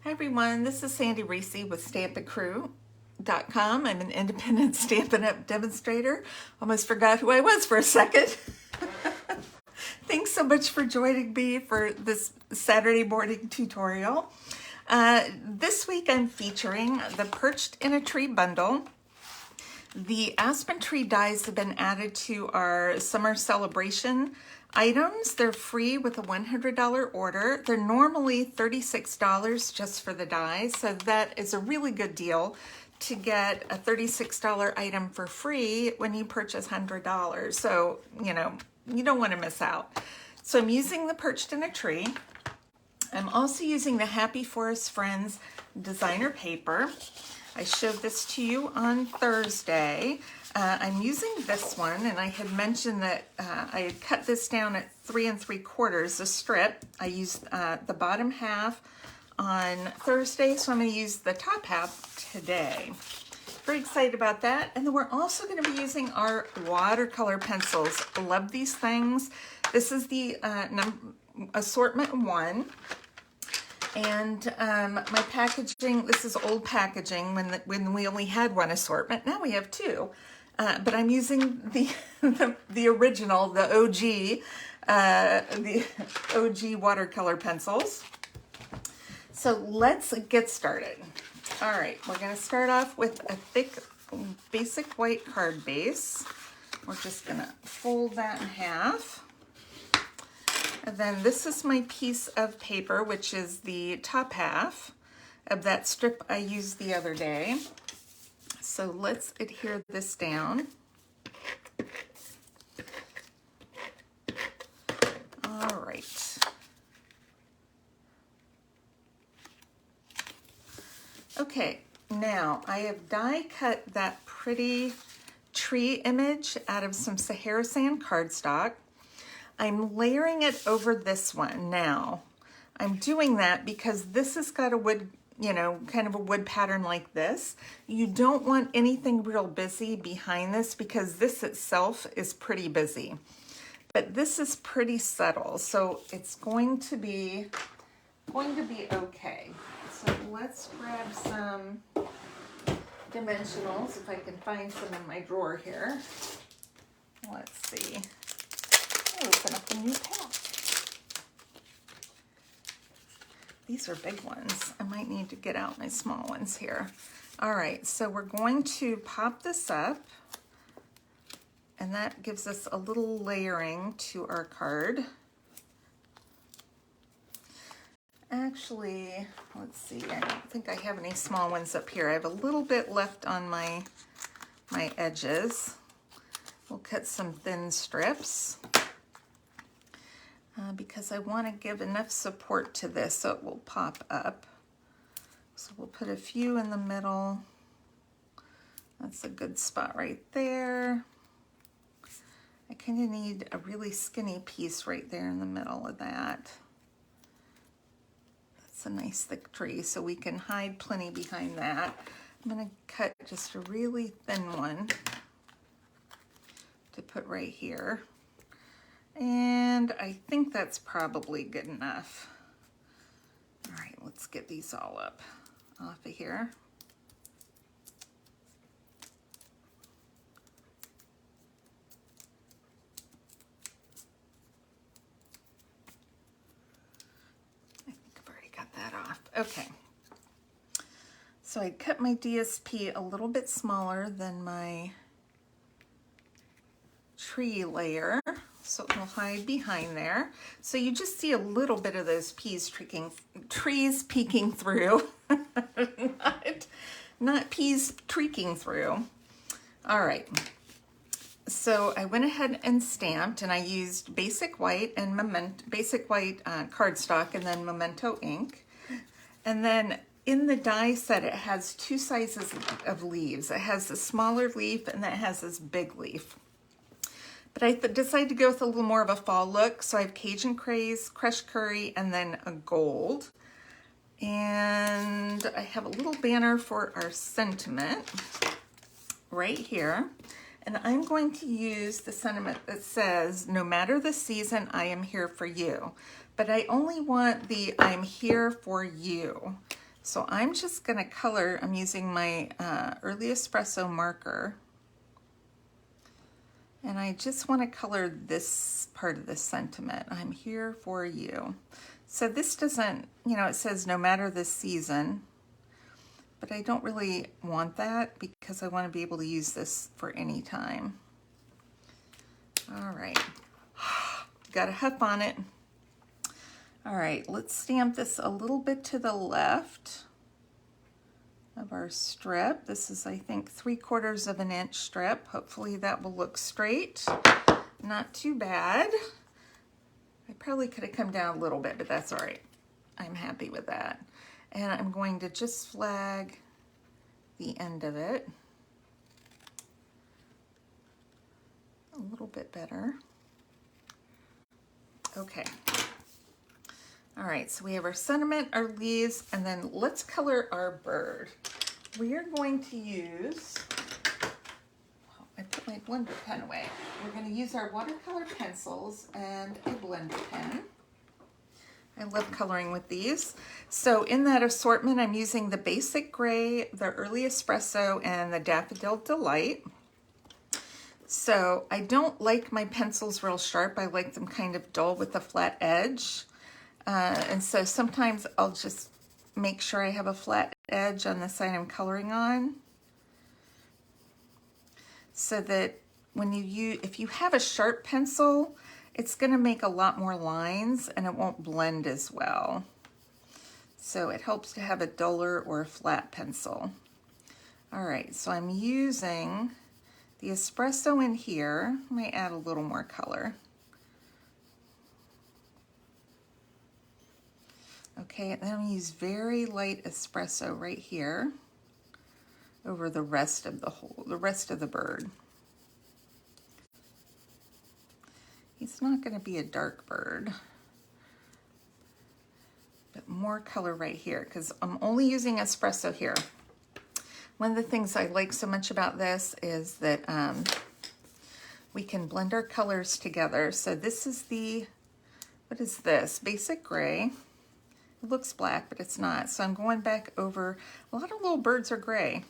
Hi everyone, this is Sandy Reese with StampItCrew.com. I'm an independent Stampin' Up! Demonstrator. Almost forgot who I was for a second. Thanks so much for joining me for this Saturday morning tutorial. This week I'm featuring the Perched in a Tree bundle. The aspen tree dies have been added to our summer celebration items. They're free with a $100 order. They're normally $36 just for the dies, so that is a really good deal to get a $36 item for free when you purchase $100. So, you don't want to miss out. So I'm using the Perched in a Tree. I'm also using the Happy Forest Friends designer paper. I showed this to you on Thursday. I'm using this one, and I had mentioned that I had cut this down at 3 3/4, a strip. I used the bottom half on Thursday, so I'm going to use the top half today. Very excited about that. And then we're also going to be using our watercolor pencils. I love these things. This is the assortment 1. And my packaging, this is old packaging when we only had one assortment. Now we have 2. But I'm using the original, the OG watercolor pencils. So let's get started. All right, we're going to start off with a thick basic white card base. We're just going to fold that in half. And then this is my piece of paper, which is the top half of that strip I used the other day. So let's adhere this down. All right. Okay, now I have die cut that pretty tree image out of some Sahara Sand cardstock. I'm layering it over this one now. I'm doing that because this has got a wood, kind of a wood pattern like this. You don't want anything real busy behind this because this itself is pretty busy. But this is pretty subtle, so it's going to be okay. So let's grab some dimensionals, if I can find some in my drawer here. Let's see. Open up a new pack. These are big ones. I might need to get out my small ones here. All right, so we're going to pop this up, and that gives us a little layering to our card. Actually, let's see, I don't think I have any small ones up here. I have a little bit left on my edges. We'll cut some thin strips. Because I want to give enough support to this so it will pop up. So we'll put a few in the middle. That's a good spot right there. I kind of need a really skinny piece right there in the middle of that. That's a nice thick tree, so we can hide plenty behind that. I'm going to cut just a really thin one to put right here. And I think that's probably good enough. All right, let's get these all up off of here. I think I've already got that off. Okay. So I cut my DSP a little bit smaller than my tree layer, so it will hide behind there. So you just see a little bit of those trees peeking through, not peas tweaking through. All right, so I went ahead and stamped, and I used basic white and cardstock, and then Memento ink. And then in the die set, it has 2 sizes of leaves. It has a smaller leaf, and that has this big leaf. But I decided to go with a little more of a fall look. So I have Cajun Craze, crushed curry, and then a gold. And I have a little banner for our sentiment right here. And I'm going to use the sentiment that says, no matter the season, I am here for you. But I only want the I'm here for you. So I'm just gonna color, I'm using my Early Espresso marker, and I just wanna color this part of the sentiment. I'm here for you. So this doesn't, you know, it says no matter the season, but I don't really want that because I wanna be able to use this for any time. All right, got a huff on it. All right, let's stamp this a little bit to the left of our strip. This is, I think, 3/4 of an inch strip. Hopefully that will look straight. Not too bad. I probably could have come down a little bit, but that's all right. I'm happy with that. And I'm going to just flag the end of it a little bit better. Okay. All right, so we have our sentiment, our leaves, and then let's color our bird. We are going to use, oh, I put my blender pen away. We're going to use our watercolor pencils and a blender pen. I love coloring with these. So in that assortment, I'm using the Basic Gray, the Early Espresso, and the Daffodil Delight. So I don't like my pencils real sharp. I like them kind of dull with a flat edge. And so sometimes I'll just make sure I have a flat edge on the side I'm coloring on, so that when if you have a sharp pencil, it's going to make a lot more lines and it won't blend as well. So it helps to have a duller or a flat pencil. All right, so I'm using the espresso in here. I might add a little more color. Okay, and then I'm gonna use very light espresso right here over the rest of the rest of the bird. He's not gonna be a dark bird, but more color right here because I'm only using espresso here. One of the things I like so much about this is that we can blend our colors together. So this is what is this? Basic Gray. It looks black, but it's not. So I'm going back over, a lot of little birds are gray.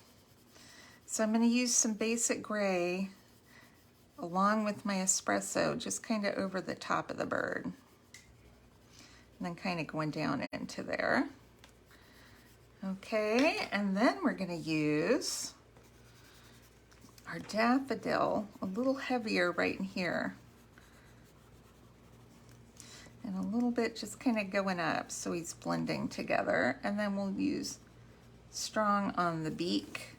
So I'm gonna use some Basic Gray along with my espresso, just kind of over the top of the bird. And then kind of going down into there. Okay, and then we're gonna use our daffodil, a little heavier right in here. And a little bit just kind of going up so he's blending together. And then we'll use strong on the beak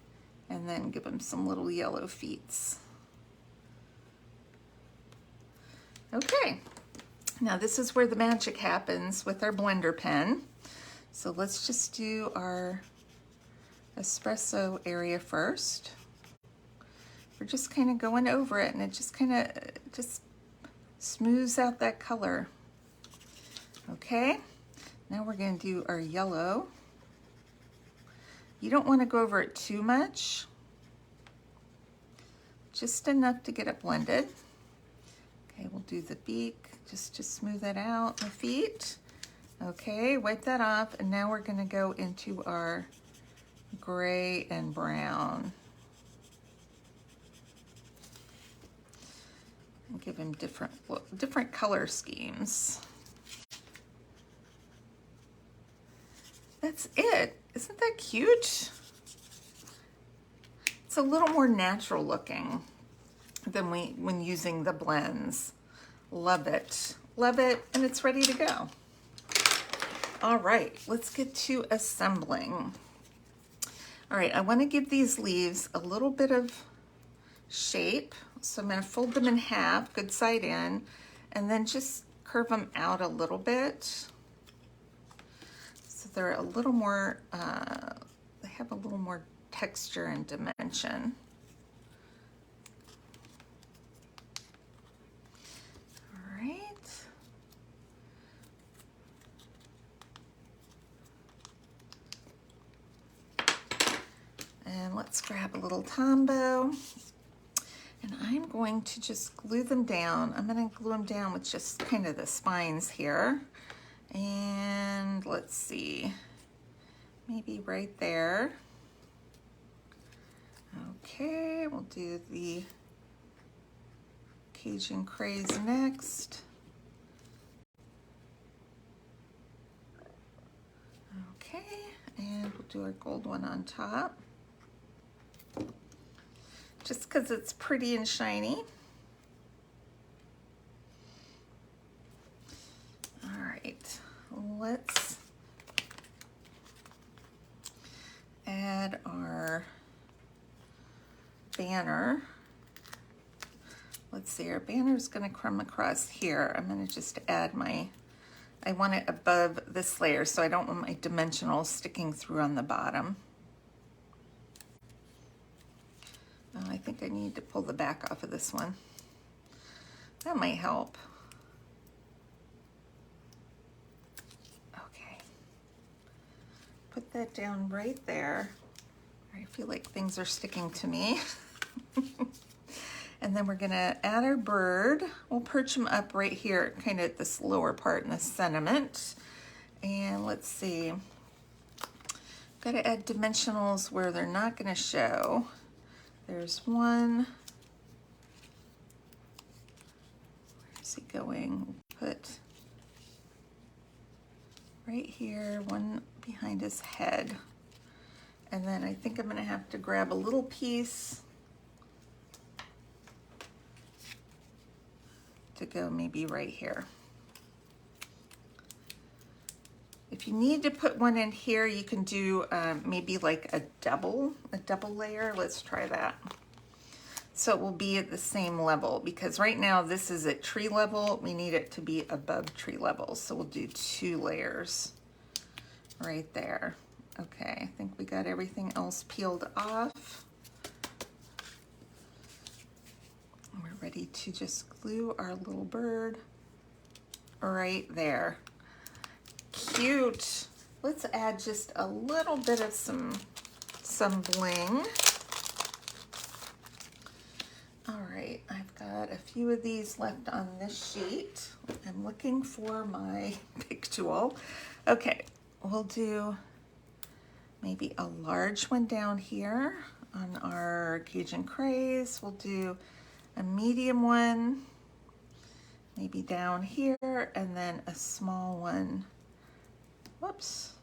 and then give him some little yellow feet. Okay, now this is where the magic happens with our blender pen. So let's just do our espresso area first. We're just kind of going over it and it just kind of just smooths out that color. Okay, now we're going to do our yellow. You don't want to go over it too much, just enough to get it blended. Okay, we'll do the beak just to smooth it out, the feet. Okay, wipe that off, and now we're going to go into our gray and brown. And give him different color schemes. That's it. Isn't that cute? It's a little more natural looking than when using the blends. Love it. Love it, and it's ready to go. All right, let's get to assembling. All right, I want to give these leaves a little bit of shape. So I'm going to fold them in half, good side in, and then just curve them out a little bit. So they're a little more, they have a little more texture and dimension. All right. And let's grab a little Tombow. And I'm going to just glue them down. I'm going to glue them down with just kind of the spines here. And let's see. maybe right there. Okay, we'll do the Cajun Craze next. Okay, and we'll do our gold one on top. Just because it's pretty and shiny. All right, let's add our banner. Let's see, our banner is going to come across here. I'm going to just add I want it above this layer, so I don't want my dimensionals sticking through on the bottom. I think I need to pull the back off of this one. That might help. Okay. Put that down right there. I feel like things are sticking to me. And then we're gonna add our bird. We'll perch him up right here, kind of at this lower part in the sentiment. And let's see. Gotta add dimensionals where they're not gonna show. There's one. Where's he going? Put right here, one behind his head. And then I think I'm gonna have to grab a little piece to go maybe right here. If you need to put one in here, you can do maybe like a double layer. Let's try that. So it will be at the same level, because right now this is at tree level. We need it to be above tree level. So we'll do 2 layers right there. Okay, I think we got everything else peeled off. We're ready to just glue our little bird right there. Cute. Let's add just a little bit of some bling. All right, I've got a few of these left on this sheet. I'm looking for my big tool. Okay, we'll do maybe a large one down here on our Cajun Craze. We'll do a medium one, maybe down here, and then a small one. Whoops.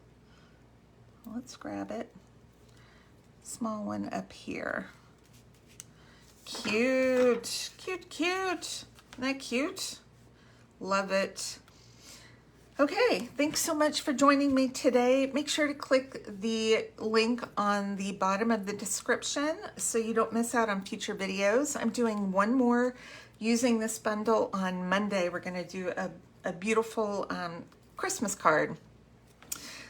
Let's grab it. Small one up here. Cute, cute, cute. Isn't that cute? Love it. Okay, thanks so much for joining me today. Make sure to click the link on the bottom of the description so you don't miss out on future videos. I'm doing one more using this bundle on Monday. We're gonna do a beautiful Christmas card.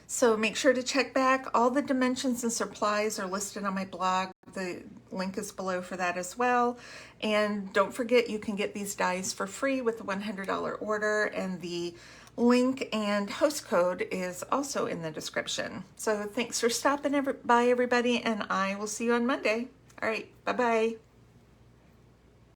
So make sure to check back. All the dimensions and supplies are listed on my blog. The link is below for that as well. And don't forget, you can get these dies for free with a $100 order, and the link and host code is also in the description. So thanks for stopping by, everybody, and I will see you on Monday. All right, bye-bye.